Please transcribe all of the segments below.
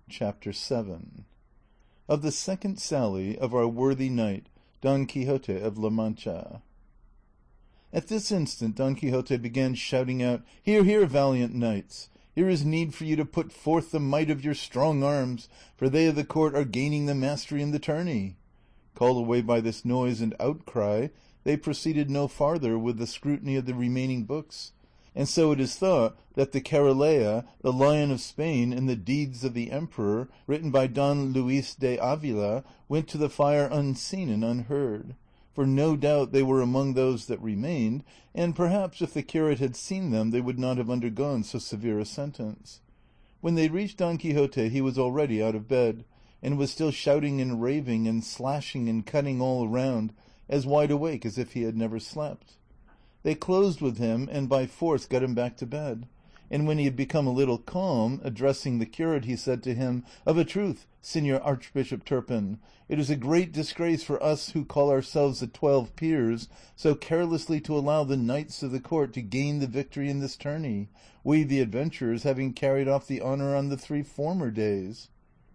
Chapter 7 Of the second sally of our worthy knight, Don Quixote of La Mancha. At this instant Don Quixote began shouting out, "Hear, hear, valiant knights! Here is need for you to put forth the might of your strong arms, for they of the court are gaining the mastery in the tourney." Called away by this noise and outcry, they proceeded no farther with the scrutiny of the remaining books, and so it is thought that the Carolea, the Lion of Spain, and the Deeds of the Emperor, written by Don Luis de Avila, went to the fire unseen and unheard, for no doubt they were among those that remained, and perhaps if the curate had seen them they would not have undergone so severe a sentence. When they reached Don Quixote he was already out of bed, and was still shouting and raving and slashing and cutting all around, as wide awake as if he had never slept. They closed with him and by force got him back to bed, and when he had become a little calm, addressing the curate, he said to him, "Of a truth, Señor Archbishop Turpin, it is a great disgrace for us who call ourselves the 12 Peers so carelessly to allow the knights of the court to gain the victory in this tourney, we the adventurers having carried off the honour on the 3 former days."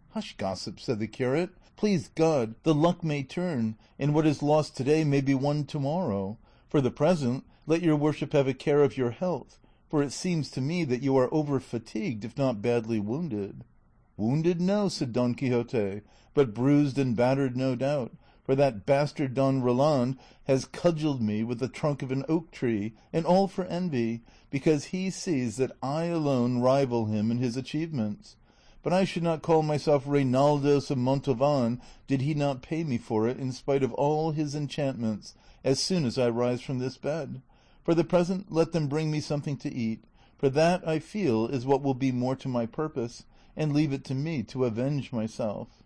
"Hush, gossip," said the curate. "Please God, the luck may turn, and what is lost today may be won tomorrow. For the present, let your worship have a care of your health, for it seems to me that you are over fatigued, if not badly wounded." "Wounded, no," said Don Quixote, "but bruised and battered no doubt, for that bastard Don Roland has cudgelled me with the trunk of an oak tree, and all for envy, because he sees that I alone rival him in his achievements. But I should not call myself Reinaldos of Montalvan did he not pay me for it in spite of all his enchantments as soon as I rise from this bed. For the present let them bring me something to eat, for that I feel is what will be more to my purpose, and leave it to me to avenge myself."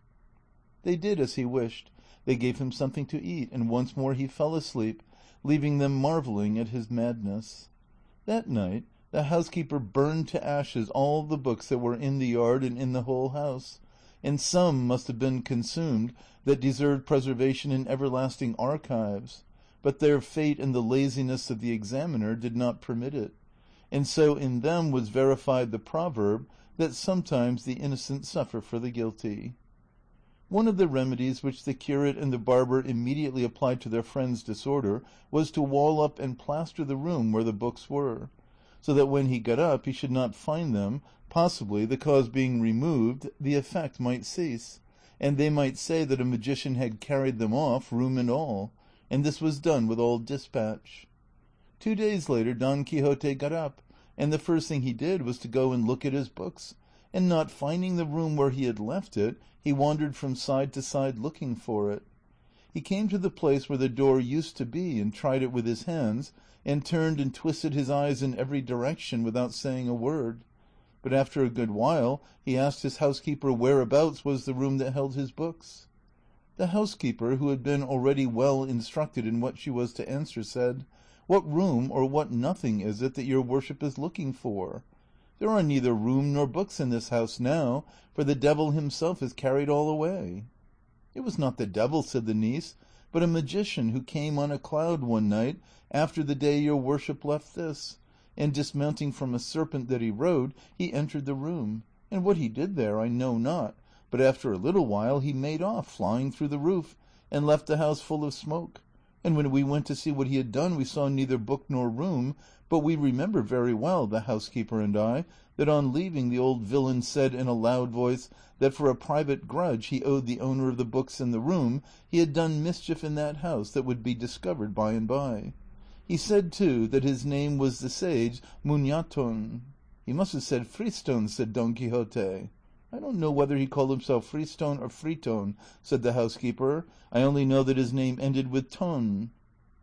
They did as he wished. They gave him something to eat, and once more he fell asleep, leaving them marvelling at his madness. That night the housekeeper burned to ashes all the books that were in the yard and in the whole house, and some must have been consumed that deserved preservation in everlasting archives, but their fate and the laziness of the examiner did not permit it, and so in them was verified the proverb that sometimes the innocent suffer for the guilty. One of the remedies which the curate and the barber immediately applied to their friend's disorder was to wall up and plaster the room where the books were, so that when he got up he should not find them, possibly, the cause being removed, the effect might cease, and they might say that a magician had carried them off, room and all, and this was done with all dispatch. 2 days later Don Quixote got up, and the first thing he did was to go and look at his books, and not finding the room where he had left it, he wandered from side to side looking for it. He came to the place where the door used to be and tried it with his hands, and turned and twisted his eyes in every direction without saying a word. But after a good while he asked his housekeeper whereabouts was the room that held his books. The housekeeper, who had been already well instructed in what she was to answer, said, "What room or what nothing is it that your worship is looking for? There are neither room nor books in this house now, for the devil himself has carried all away." "It was not the devil," said the niece, "but a magician who came on a cloud one night after the day your worship left this, and dismounting from a serpent that he rode, he entered the room, and what he did there I know not, but after a little while he made off, flying through the roof, and left the house full of smoke, and when we went to see what he had done we saw neither book nor room, but we remember very well, the housekeeper and I, that on leaving the old villain said in a loud voice that for a private grudge he owed the owner of the books and the room he had done mischief in that house that would be discovered by and by. He said, too, that his name was the sage Muñaton." "He must have said Friston," said Don Quixote. "I don't know whether he called himself Friston or Friton," said the housekeeper. "I only know that his name ended with ton."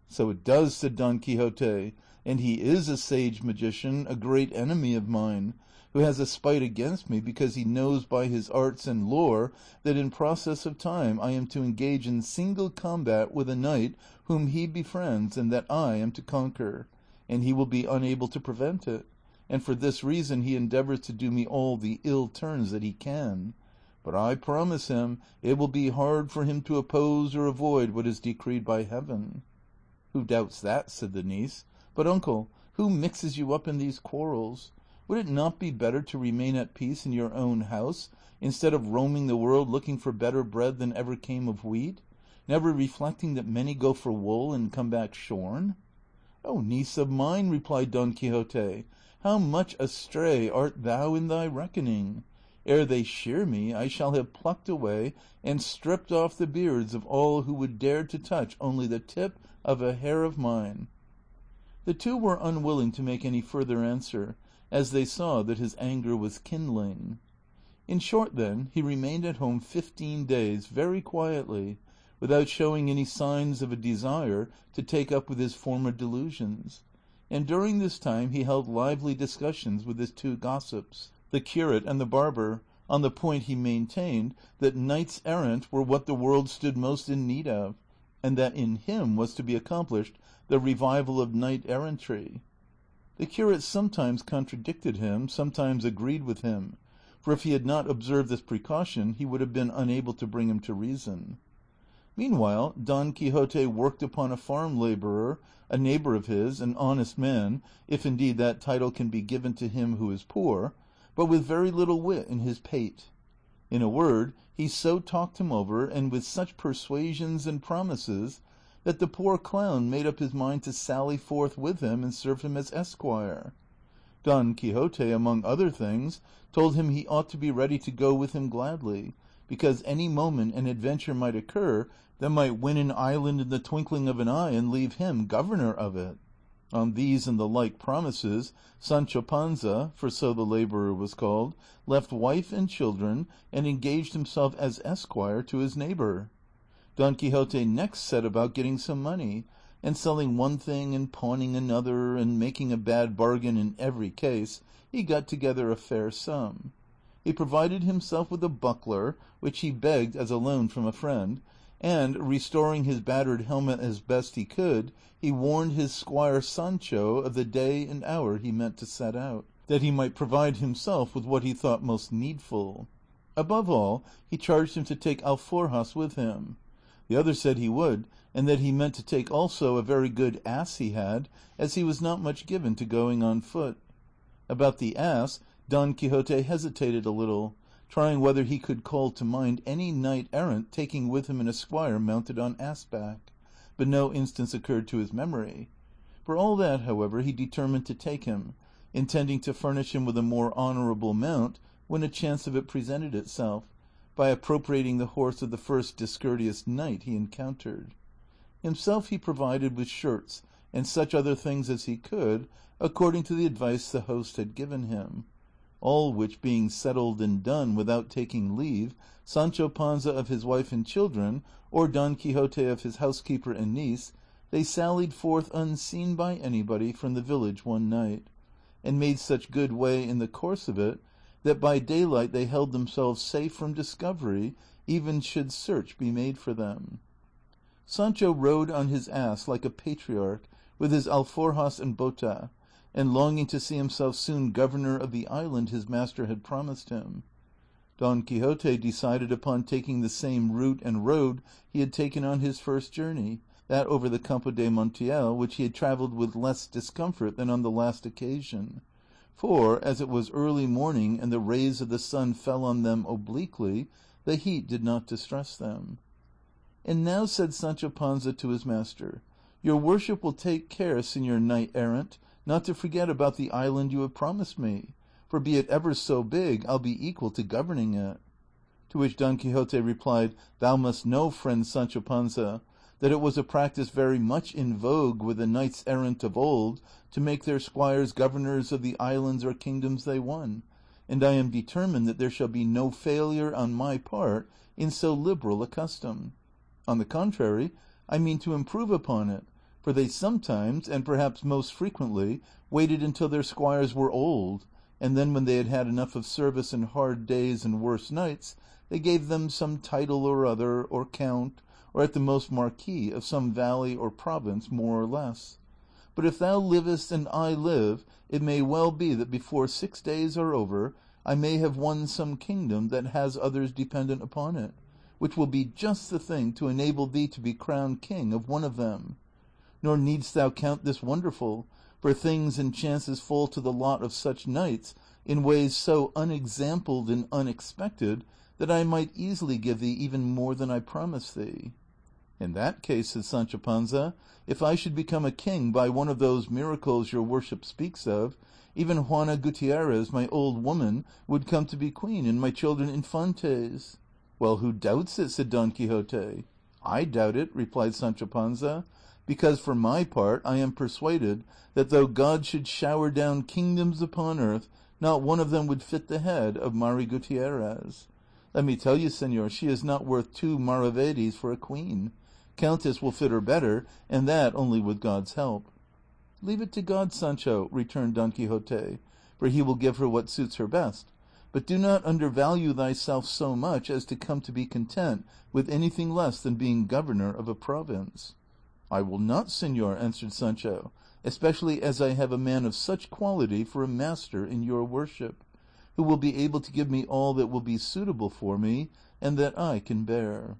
"So it does," said Don Quixote, "and he is a sage magician, a great enemy of mine, who has a spite against me because he knows by his arts and lore that in process of time I am to engage in single combat with a knight whom he befriends and that I am to conquer, and he will be unable to prevent it, and for this reason he endeavors to do me all the ill turns that he can. But I promise him it will be hard for him to oppose or avoid what is decreed by heaven." "Who doubts that?" said the niece. "But, uncle, who mixes you up in these quarrels? Would it not be better to remain at peace in your own house, instead of roaming the world looking for better bread than ever came of wheat, never reflecting that many go for wool and come back shorn? "O niece of mine," replied Don Quixote, "how much astray art thou in thy reckoning! Ere they shear me, I shall have plucked away and stripped off the beards of all who would dare to touch only the tip of a hair of mine." The two were unwilling to make any further answer, as they saw that his anger was kindling. In short, then, he remained at home 15 days, very quietly, without showing any signs of a desire to take up with his former delusions, and during this time he held lively discussions with his two gossips, the curate and the barber, on the point, he maintained, that knights errant were what the world stood most in need of, and that in him was to be accomplished the revival of knight errantry. The curate sometimes contradicted him, sometimes agreed with him, for if he had not observed this precaution he would have been unable to bring him to reason. Meanwhile Don Quixote worked upon a farm laborer, a neighbor of his, an honest man, if indeed that title can be given to him who is poor, but with very little wit in his pate. In a word, he so talked him over, and with such persuasions and promises, that the poor clown made up his mind to sally forth with him and serve him as esquire. Don Quixote, among other things, told him he ought to be ready to go with him gladly, because any moment an adventure might occur that might win an island in the twinkling of an eye and leave him governor of it. On these and the like promises, Sancho Panza, for so the laborer was called, left wife and children and engaged himself as esquire to his neighbor. Don Quixote next set about getting some money, and selling one thing and pawning another and making a bad bargain in every case, he got together a fair sum. He provided himself with a buckler, which he begged as a loan from a friend, and, restoring his battered helmet as best he could, he warned his squire Sancho of the day and hour he meant to set out, that he might provide himself with what he thought most needful. Above all, he charged him to take alforjas with him. The other said he would, and that he meant to take also a very good ass he had, as he was not much given to going on foot. About the ass Don Quixote hesitated a little, trying whether he could call to mind any knight errant taking with him an esquire mounted on ass-back, but no instance occurred to his memory. For all that, however, he determined to take him, intending to furnish him with a more honourable mount when a chance of it presented itself, by appropriating the horse of the first discourteous knight he encountered. Himself he provided with shirts and such other things as he could, according to the advice the host had given him. All which being settled and done without taking leave, Sancho Panza of his wife and children, or Don Quixote of his housekeeper and niece, they sallied forth unseen by anybody from the village one night, and made such good way in the course of it that by daylight they held themselves safe from discovery, even should search be made for them. Sancho rode on his ass like a patriarch, with his alforjas and bota, and longing to see himself soon governor of the island his master had promised him. Don Quixote decided upon taking the same route and road he had taken on his first journey, that over the Campo de Montiel, which he had travelled with less discomfort than on the last occasion. For, as it was early morning and the rays of the sun fell on them obliquely, the heat did not distress them. And now said Sancho Panza to his master, "Your worship will take care, señor knight errant, not to forget about the island you have promised me, for be it ever so big, I'll be equal to governing it." To which Don Quixote replied, "Thou must know, friend Sancho Panza, that it was a practice very much in vogue with the knights errant of old to make their squires governors of the islands or kingdoms they won, and I am determined that there shall be no failure on my part in so liberal a custom. On the contrary, I mean to improve upon it, for they sometimes, and perhaps most frequently, waited until their squires were old, and then when they had had enough of service and hard days and worse nights, they gave them some title or other, or count, or at the most marquis of some valley or province more or less. But if thou livest and I live, it may well be that before 6 days are over I may have won some kingdom that has others dependent upon it, which will be just the thing to enable thee to be crowned king of one of them. Nor needst thou count this wonderful, for things and chances fall to the lot of such knights in ways so unexampled and unexpected that I might easily give thee even more than I promised thee." "In that case," said Sancho Panza, "if I should become a king by one of those miracles your worship speaks of, even Juana Gutierrez, my old woman, would come to be queen, and my children infantes." "Well, who doubts it?" said Don Quixote. "I doubt it," replied Sancho Panza, "because for my part I am persuaded that though God should shower down kingdoms upon earth, not one of them would fit the head of Mari Gutierrez. Let me tell you, senor, she is not worth 2 maravedis for a queen. Countess will fit her better, and that only with God's help." "Leave it to God, Sancho," returned Don Quixote, "for he will give her what suits her best. But do not undervalue thyself so much as to come to be content with anything less than being governor of a province." "I will not, senor," answered Sancho, "especially as I have a man of such quality for a master in your worship, who will be able to give me all that will be suitable for me and that I can bear."